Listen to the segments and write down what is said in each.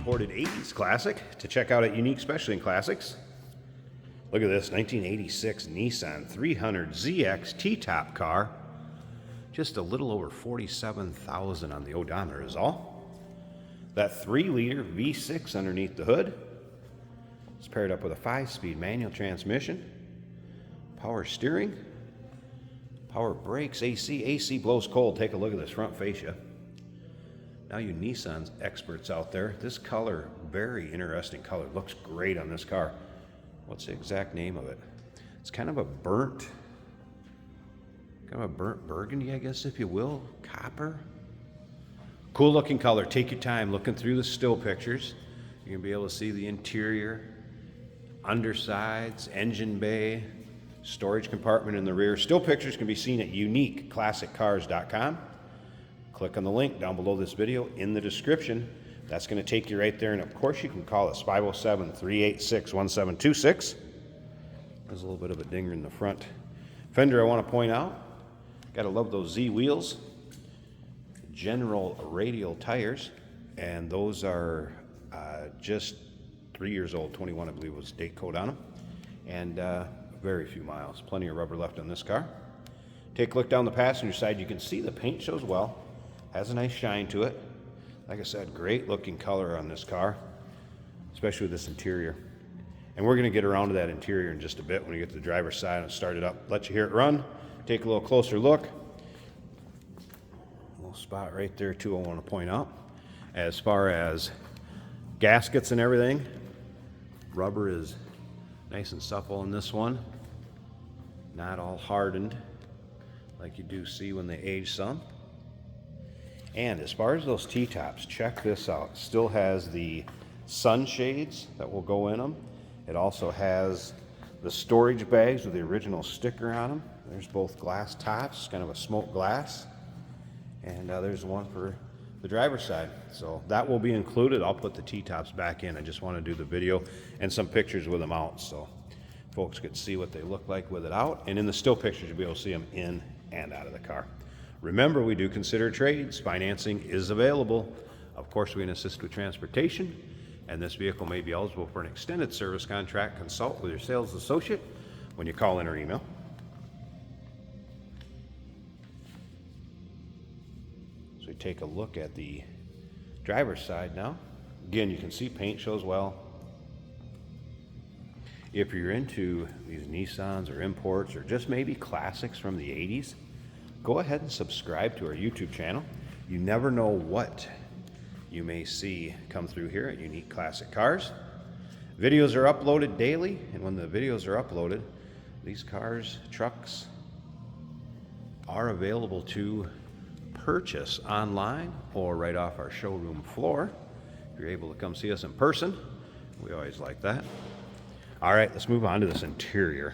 imported 80s classic to check out at Unique Specialty in Classics. Look at this 1986 Nissan 300ZX T-top car. Just a little over 47,000 on the odometer is all. That 3-liter V6 underneath the hood. It's paired up with a 5-speed manual transmission, power steering, power brakes, AC blows cold. Take a look at this front fascia. Now you Nissan's experts out there, this color, very interesting color, looks great on this car. What's the exact name of it? It's kind of a burnt burgundy, I guess, if you will, copper. Cool looking color. Take your time looking through the still pictures. You're gonna be able to see the interior, undersides, engine bay, storage compartment in the rear. Still pictures can be seen at uniqueclassiccars.com. Click on the link down below this video in the description. That's going to take you right there, and of course you can call us 507-386-1726. There's a little bit of a dinger in the front fender I want to point out. Gotta love those Z wheels. General radial tires, and those are just 3 years old. 21 I believe was date code on them, and very few miles. Plenty of rubber left on this car. Take a look down the passenger side. You can see the paint shows well. Has a nice shine to it. Like I said, great looking color on this car, especially with this interior. And we're going to get around to that interior in just a bit when we get to the driver's side and start it up. Let you hear it run. Take a little closer look. A little spot right there too I want to point out. As far as gaskets and everything, rubber is nice and supple in this one. Not all hardened like you do see when they age some. And as far as those T-tops, check this out. Still has the sunshades that will go in them. It also has the storage bags with the original sticker on them. There's both glass tops, kind of a smoked glass. And there's one for the driver's side. So that will be included. I'll put the T-tops back in. I just want to do the video and some pictures with them out so folks could see what they look like with it out. And in the still pictures, you'll be able to see them in and out of the car. Remember, we do consider trades. Financing is available. Of course, we can assist with transportation, and this vehicle may be eligible for an extended service contract. Consult with your sales associate when you call in or email. So we take a look at the driver's side now. Again, you can see paint shows well. If you're into these Nissans or imports or just maybe classics from the 80s, go ahead and subscribe to our YouTube channel. You never know what you may see come through here at Unique Classic Cars. Videos are uploaded daily, and when the videos are uploaded, these cars, trucks, are available to purchase online or right off our showroom floor. If you're able to come see us in person, we always like that. All right, let's move on to this interior.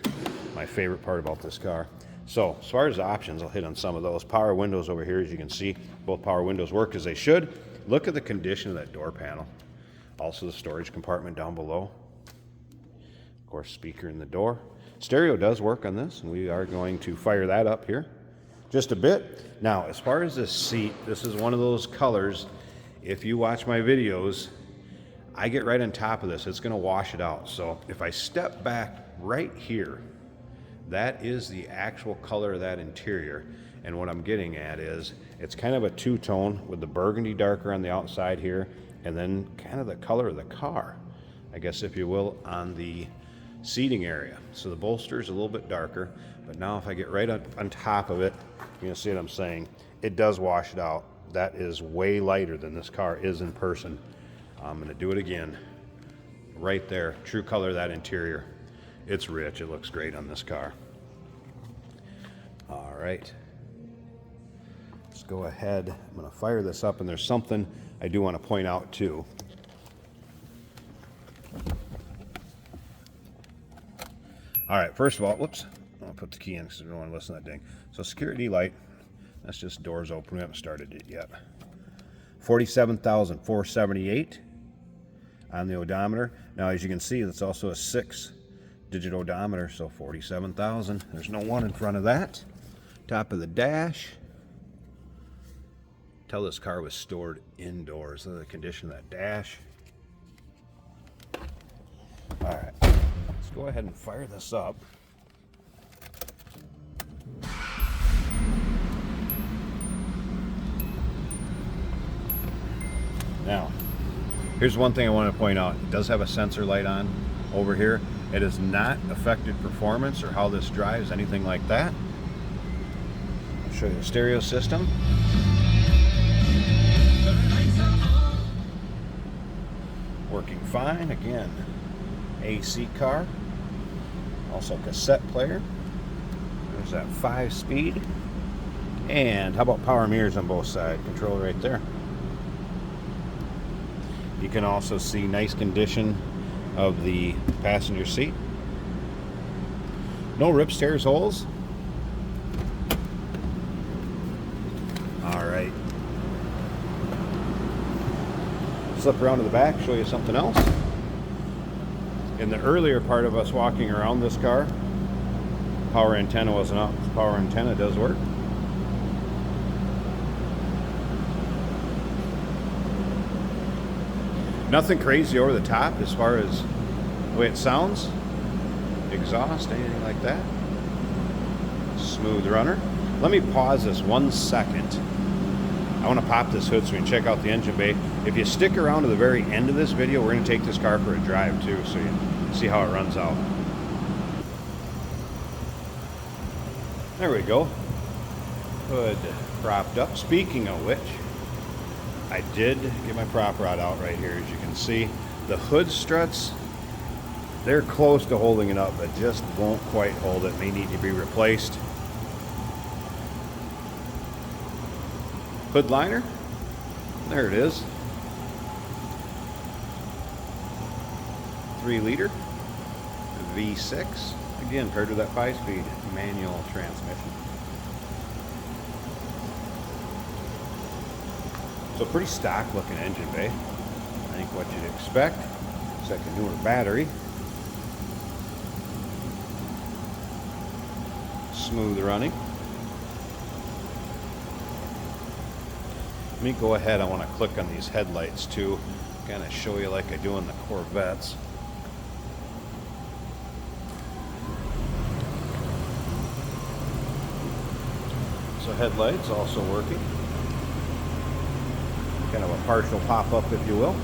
My favorite part about this car. So as far as the options, I'll hit on some of those. Power windows over here, as you can see, both power windows work as they should. Look at the condition of that door panel. Also the storage compartment down below. Of course, speaker in the door. Stereo does work on this, and we are going to fire that up here just a bit. Now, as far as this seat, this is one of those colors. If you watch my videos, I get right on top of this. It's going to wash it out. So if I step back right here, that is the actual color of that interior. And what I'm getting at is it's kind of a two-tone with the burgundy darker on the outside here, and then kind of the color of the car, I guess if you will, on the seating area. So the bolster is a little bit darker, but now if I get right on top of it, you're gonna see what I'm saying. It does wash it out. That is way lighter than this car is in person. I'm gonna do it again. Right there, true color of that interior. It's rich, it looks great on this car. All right, let's go ahead. I'm gonna fire this up, and there's something I do wanna point out too. All right, first of all, whoops, I'll put the key in because I don't wanna listen to that ding. So security light, that's just doors open, we haven't started it yet. 47,478 on the odometer. Now, as you can see, it's also a 6-digit odometer, so 47,000. There's no 1 in front of that. Top of the dash. Tell this car was stored indoors. Look at the condition of that dash. right, let's go ahead and fire this up. Now, here's one thing I want to point out. It does have a sensor light on over here. It has not affected performance or how this drives, anything like that. I'll show you the stereo system. Working fine. Again, AC car. Also cassette player. There's that 5-speed. And how about power mirrors on both sides? Control right there. You can also see nice condition of the passenger seat. No rips, tears, holes. All right. Slip around to the back, show you something else. In the earlier part of us walking around this car, power antenna wasn't up. The power antenna does work. Nothing crazy over the top as far as the way it sounds. Exhaust, anything like that. Smooth runner. Let me pause this 1 second. I want to pop this hood so we can check out the engine bay. If you stick around to the very end of this video, we're going to take this car for a drive too, so you see how it runs out. There we go. Hood propped up. Speaking of which, I did get my prop rod out right here, as you can see. The hood struts, they're close to holding it up, but just won't quite hold it. May need to be replaced. Hood liner, there it is. 3-liter V6, again paired with that 5-speed manual transmission. So pretty stock looking engine bay. I think what you'd expect. It's like a newer battery. Smooth running. Let me go ahead, I want to click on these headlights too, kind of show you like I do in the Corvettes. So headlights also working. Kind of a partial pop-up, if you will.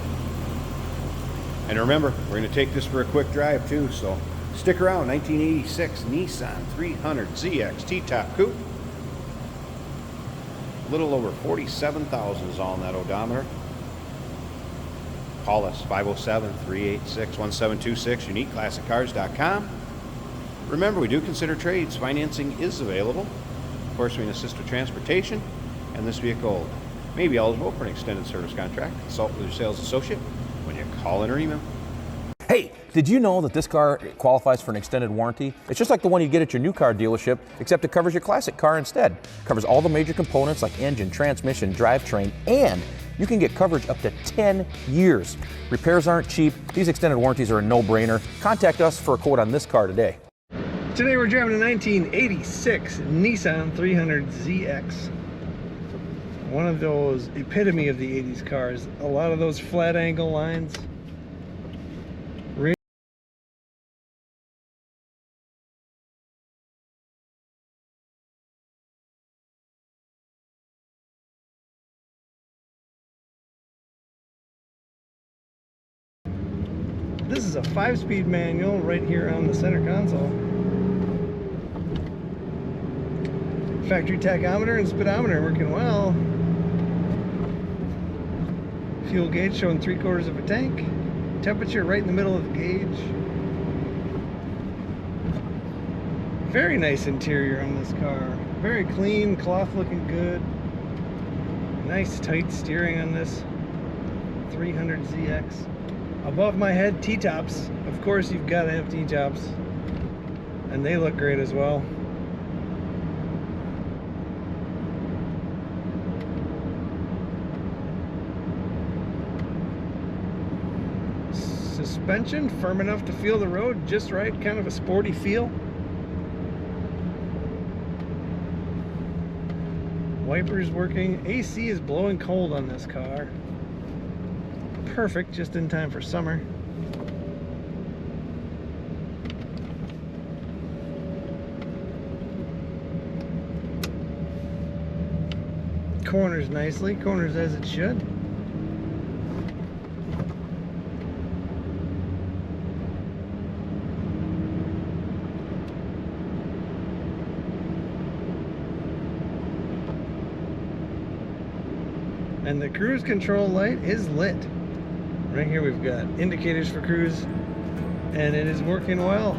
And remember, we're going to take this for a quick drive too, so stick around. 1986 Nissan 300ZX T-Top Coupe. A little over 47,000 is all in that odometer. Call us, 507-386-1726, uniqueclassiccars.com. Remember, we do consider trades. Financing is available. Of course, we can assist with transportation, and this vehicle may be eligible for an extended service contract. Consult with your sales associate when you call in or email. Hey, did you know that this car qualifies for an extended warranty? It's just like the one you get at your new car dealership, except it covers your classic car instead. It covers all the major components like engine, transmission, drivetrain, and you can get coverage up to 10 years. Repairs aren't cheap. These extended warranties are a no-brainer. Contact us for a quote on this car today. Today we're driving a 1986 Nissan 300ZX. One of those epitome of the 80s cars. A lot of those flat angle lines. This is a 5-speed manual right here on the center console. Factory tachometer and speedometer working well. Fuel gauge showing 3/4 of a tank. Temperature right in the middle of the gauge. Very nice interior on this car. Very clean, cloth looking good. Nice tight steering on this 300ZX. Above my head, T-tops. Of course, you've got to have T-tops. And they look great as well. Suspension firm enough to feel the road just right, kind of a sporty feel. Wipers working. AC is blowing cold on this car. Perfect, just in time for summer. Corners nicely, corners as it should. And the cruise control light is lit. Right here we've got indicators for cruise, and it is working well.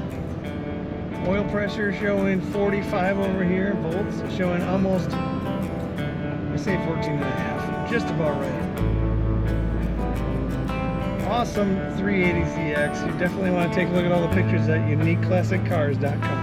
Oil pressure showing 45 over here, volts showing almost, I say 14.5, just about right. Awesome 380ZX. You definitely want to take a look at all the pictures at uniqueclassiccars.com.